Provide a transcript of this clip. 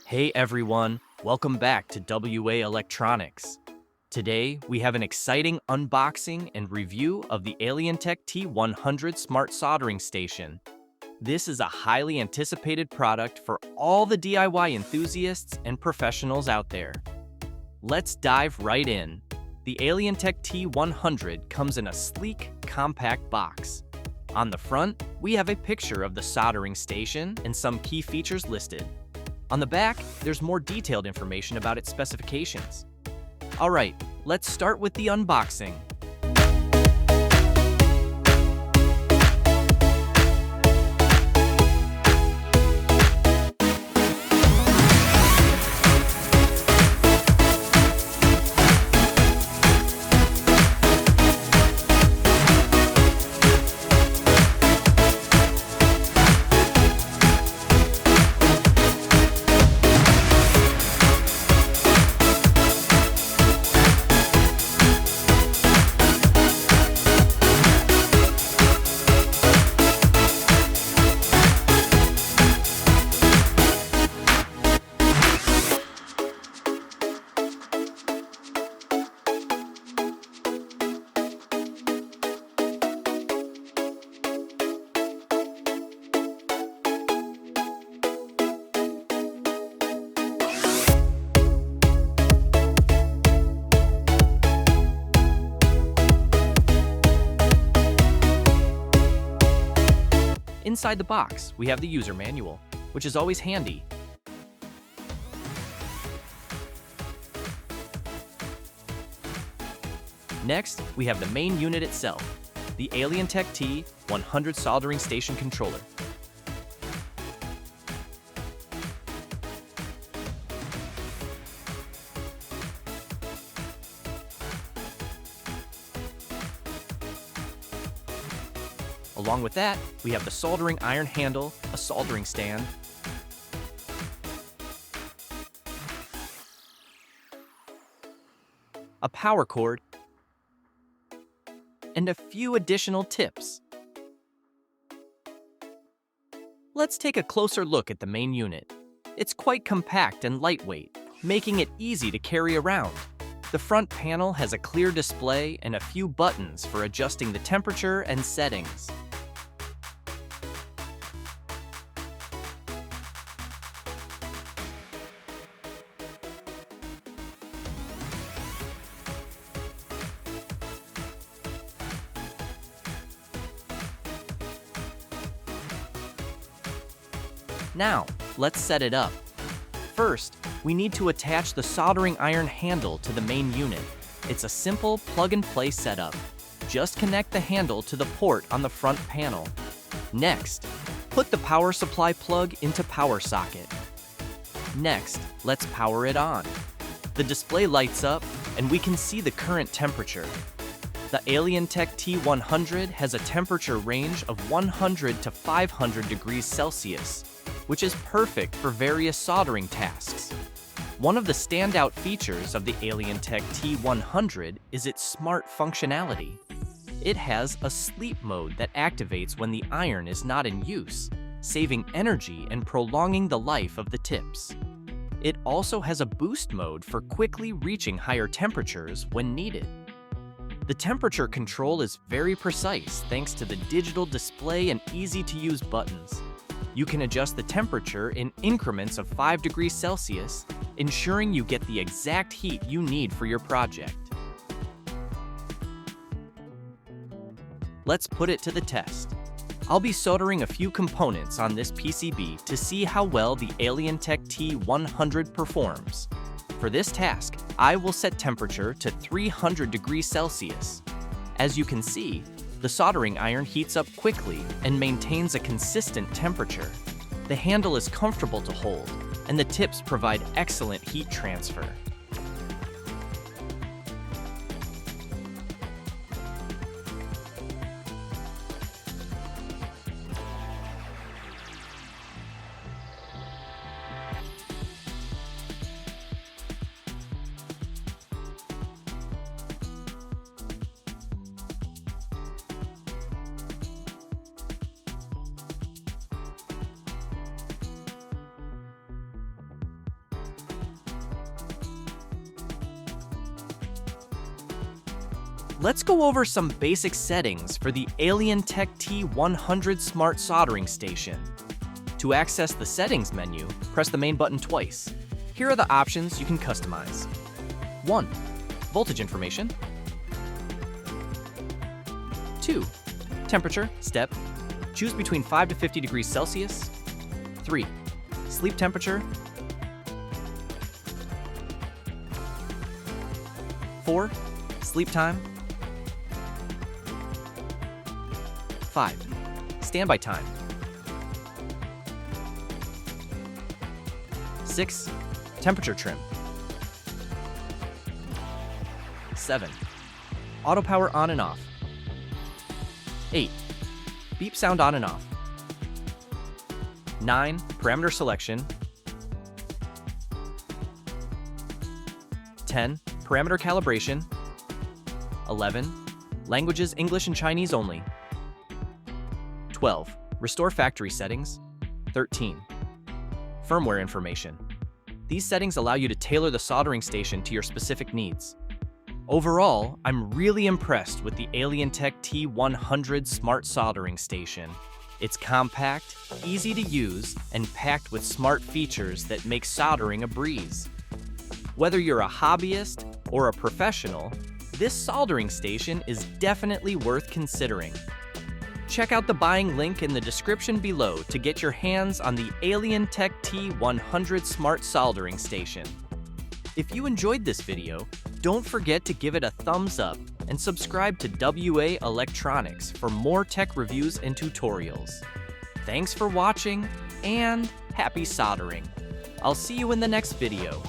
Hey everyone, welcome back to WA Electronics. Today, we have an exciting unboxing and review of the Alientek T100 Smart Soldering Station. This is a highly anticipated product for all the DIY enthusiasts and professionals out there. Let's dive right in. The Alientek T100 comes in a sleek, compact box. On the front, we have a picture of the soldering station and some key features listed. On the back, there's more detailed information about its specifications. All right, let's start with the unboxing. Inside the box, we have the user manual, which is always handy. Next, we have the main unit itself, the Alientek T100 Soldering Station Controller. Along with that, we have the soldering iron handle, a soldering stand, a power cord, and a few additional tips. Let's take a closer look at the main unit. It's quite compact and lightweight, making it easy to carry around. The front panel has a clear display and a few buttons for adjusting the temperature and settings. Now, let's set it up. First, we need to attach the soldering iron handle to the main unit. It's a simple plug-and-play setup. Just connect the handle to the port on the front panel. Next, put the power supply plug into power socket. Next, let's power it on. The display lights up, and we can see the current temperature. The Alientek T100 has a temperature range of 100 to 500 degrees Celsius, which is perfect for various soldering tasks. One of the standout features of the Alientek T100 is its smart functionality. It has a sleep mode that activates when the iron is not in use, saving energy and prolonging the life of the tips. It also has a boost mode for quickly reaching higher temperatures when needed. The temperature control is very precise thanks to the digital display and easy-to-use buttons. You can adjust the temperature in increments of 5 degrees Celsius, ensuring you get the exact heat you need for your project. Let's put it to the test. I'll be soldering a few components on this PCB to see how well the Alientek T100 performs. For this task, I will set temperature to 300 degrees Celsius. As you can see, the soldering iron heats up quickly and maintains a consistent temperature. The handle is comfortable to hold, and the tips provide excellent heat transfer. Let's go over some basic settings for the Alientek T100 Smart Soldering Station. To access the settings menu, press the main button twice. Here are the options you can customize. 1. Voltage information. 2. Temperature, step. Choose between 5 to 50 degrees Celsius. 3. Sleep temperature. 4. Sleep time. 5. Standby time. 6. Temperature trim. 7. Auto power on and off. 8. Beep sound on and off. 9. Parameter selection. 10. Parameter calibration. 11. Languages English and Chinese only. 12. Restore factory settings. 13. Firmware information. These settings allow you to tailor the soldering station to your specific needs. Overall, I'm really impressed with the Alientek T100 Smart Soldering Station. It's compact, easy to use, and packed with smart features that make soldering a breeze. Whether you're a hobbyist or a professional, this soldering station is definitely worth considering. Check out the buying link in the description below to get your hands on the Alientek T100 Smart Soldering Station. If you enjoyed this video, don't forget to give it a thumbs up and subscribe to WA Electronics for more tech reviews and tutorials. Thanks for watching and happy soldering. I'll see you in the next video.